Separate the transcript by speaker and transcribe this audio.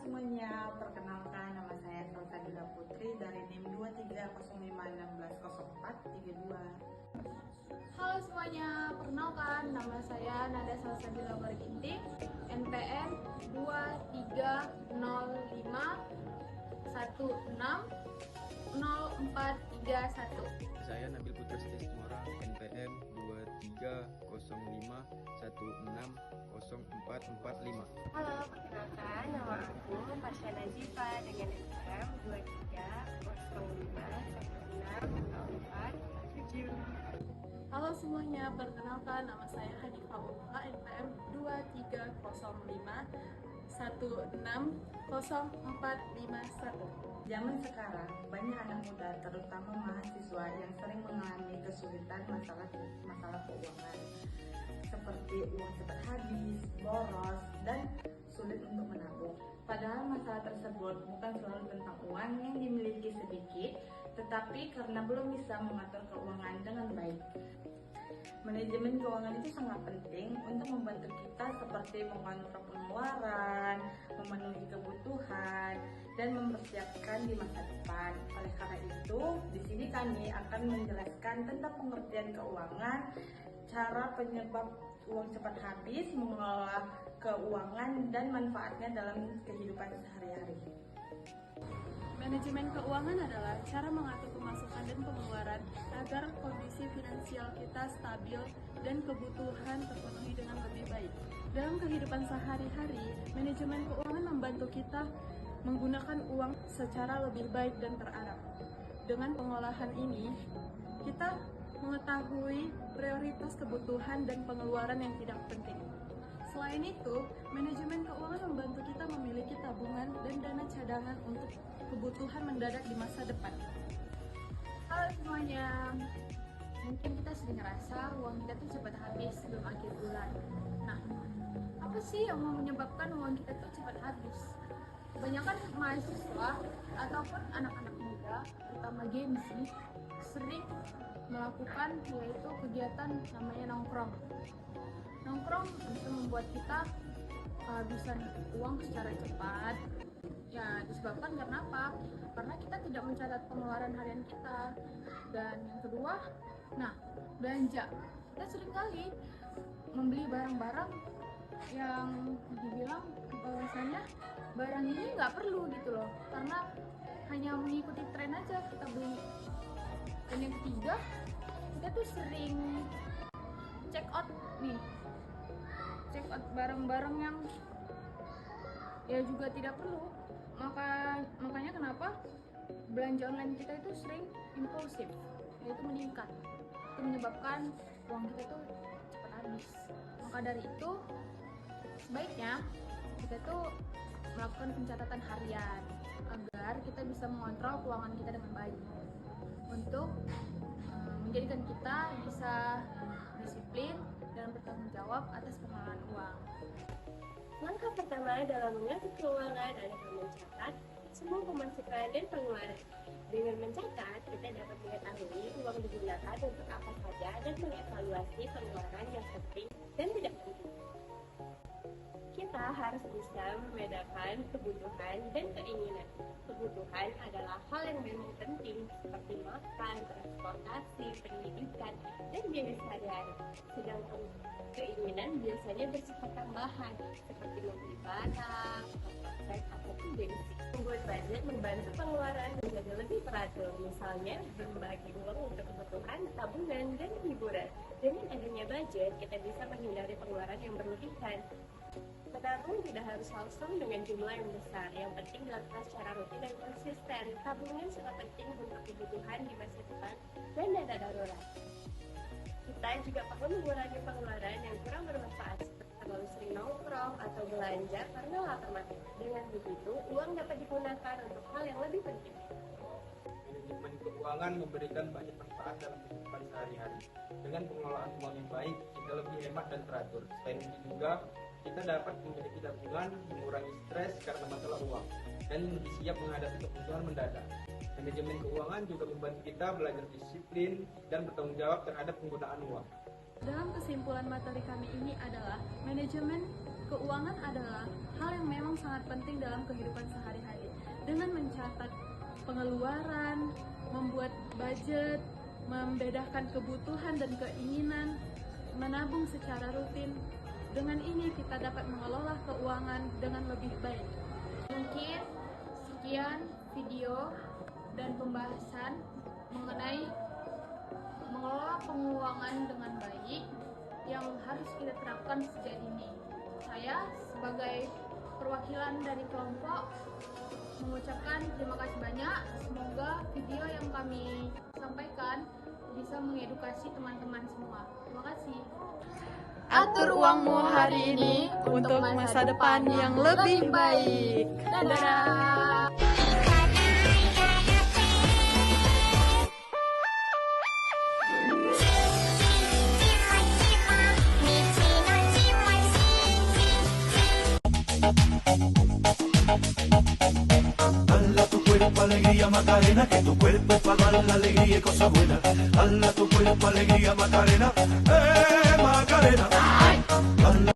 Speaker 1: semuanya, perkenalkan nama saya Salsabila Putri dari NIM 2305160432.
Speaker 2: Halo semuanya, perkenalkan nama saya Nada Salsabila Barginting, NPM 2305160431.
Speaker 3: Saya Nabil Putra Setiasmora, NPM 2305160445.
Speaker 4: Halo, perkenalkan nama aku Pasha Nazifa dengan NPM 2305160447.
Speaker 2: Halo semuanya, perkenalkan nama saya Hanifah Ulfa, NPM 2305160451.
Speaker 1: Zaman sekarang, banyak anak muda, terutama mahasiswa yang sering mengalami kesulitan masalah keuangan, seperti uang cepat habis, boros, dan sulit untuk menabung. Padahal masalah tersebut bukan selalu tentang uang yang dimiliki sedikit, tetapi karena belum bisa mengatur keuangan dengan baik. Manajemen keuangan itu sangat penting untuk membantu kita seperti mengontrol pengeluaran, memenuhi kebutuhan, dan mempersiapkan di masa depan. Oleh karena itu, di sini kami akan menjelaskan tentang pengertian keuangan, cara penyebab uang cepat habis, mengelola keuangan, dan manfaatnya dalam kehidupan sehari-hari.
Speaker 2: Manajemen keuangan adalah cara mengatur pemasukan dan pengeluaran agar kondisi finansial kita stabil dan kebutuhan terpenuhi dengan lebih baik. Dalam kehidupan sehari-hari, manajemen keuangan membantu kita menggunakan uang secara lebih baik dan terarah. Dengan pengolahan ini, kita mengetahui prioritas kebutuhan dan pengeluaran yang tidak penting. Selain itu, manajemen keuangan membantu kita memiliki tabungan dan dana cadangan untuk kebutuhan mendadak di masa depan. Halo semuanya, mungkin kita sering ngerasa uang kita tuh cepat habis sebelum akhir bulan. Nah, apa sih yang menyebabkan uang kita tuh cepat habis? Kebanyakan mahasiswa ataupun anak-anak muda, terutama Gen Z, sering melakukan yaitu kegiatan namanya nongkrong. Nongkrong bisa membuat kita kehabisan uang secara cepat. Ya, disebabkan karena apa? Karena kita tidak mencatat pengeluaran harian kita. Dan yang kedua, belanja. Kita sering kali membeli barang-barang yang dibilang bahwasannya barang ini nggak perlu gitu loh. Karena hanya mengikuti tren aja kita beli. Dan yang ketiga, kita tuh sering check out barang-barang yang ya juga tidak perlu. Makanya kenapa belanja online kita itu sering impulsif, yaitu meningkat. Itu menyebabkan uang kita tuh cepat habis. Maka dari itu sebaiknya kita tuh melakukan pencatatan harian agar kita bisa mengontrol keuangan kita dengan baik untuk menjadikan kita bisa disiplin dan bertanggung jawab atas pengelolaan uang.
Speaker 4: Langkah pertama dalam mengatur keuangan adalah mencatat semua pemasukan dan pengeluaran. Dengan mencatat, kita dapat mengetahui uang digunakan untuk apa saja dan mengevaluasi pengeluaran yang penting dan tidak penting. Kita harus bisa membedakan kebutuhan dan keinginan. Kebutuhan adalah hal yang memang penting seperti makan, transportasi, pendidikan, dan biaya sehari-hari. Sedangkan keinginan biasanya bersifat tambahan seperti membeli barang, pakaian, ataupun bensin. Membuat budget membantu pengeluaran menjadi lebih teratur. Misalnya, berbagi uang untuk kebutuhan, tabungan, dan hiburan. Dengan adanya budget, kita bisa menghindari pengeluaran yang berlebihan. Menabung tidak harus langsung dengan jumlah yang besar. Yang penting dilakukan secara rutin dan konsisten. Tabungan sangat penting untuk kebutuhan di masa depan dan dana darurat. Kita juga perlu mengurangi pengeluaran yang kurang bermanfaat seperti terlalu sering nongkrong atau belanja karena lapar mata. Dengan begitu, uang dapat digunakan untuk hal yang lebih penting.
Speaker 5: Manajemen keuangan memberikan banyak manfaat dalam kehidupan sehari-hari. Dengan pengelolaan uang yang baik, kita lebih hemat dan teratur. Selain itu juga, kita dapat memiliki tabungan, mengurangi stres karena masalah uang, dan lebih siap menghadapi kebutuhan mendadak. Manajemen keuangan juga membantu kita belajar disiplin dan bertanggung jawab terhadap penggunaan uang.
Speaker 2: Dalam kesimpulan materi kami ini adalah manajemen keuangan adalah hal yang memang sangat penting dalam kehidupan sehari-hari. Dengan mencatat pengeluaran, membuat budget, membedakan kebutuhan dan keinginan, menabung secara rutin. Dengan ini kita dapat mengelola keuangan dengan lebih baik.
Speaker 6: Mungkin sekian video dan pembahasan mengenai mengelola keuangan dengan baik yang harus kita terapkan sejak dini. Saya sebagai perwakilan dari kelompok mengucapkan terima kasih banyak. Semoga video yang kami sampaikan bisa mengedukasi teman-teman semua. Terima kasih.
Speaker 2: Atur uangmu hari ini untuk masa depan yang lebih baik. Dadah!
Speaker 7: Dala tu cuerpo alegría Macarena, que tu cuerpo es para dar la alegría y cosas buenas. Dala tu cuerpo alegría Macarena, Macarena. Dala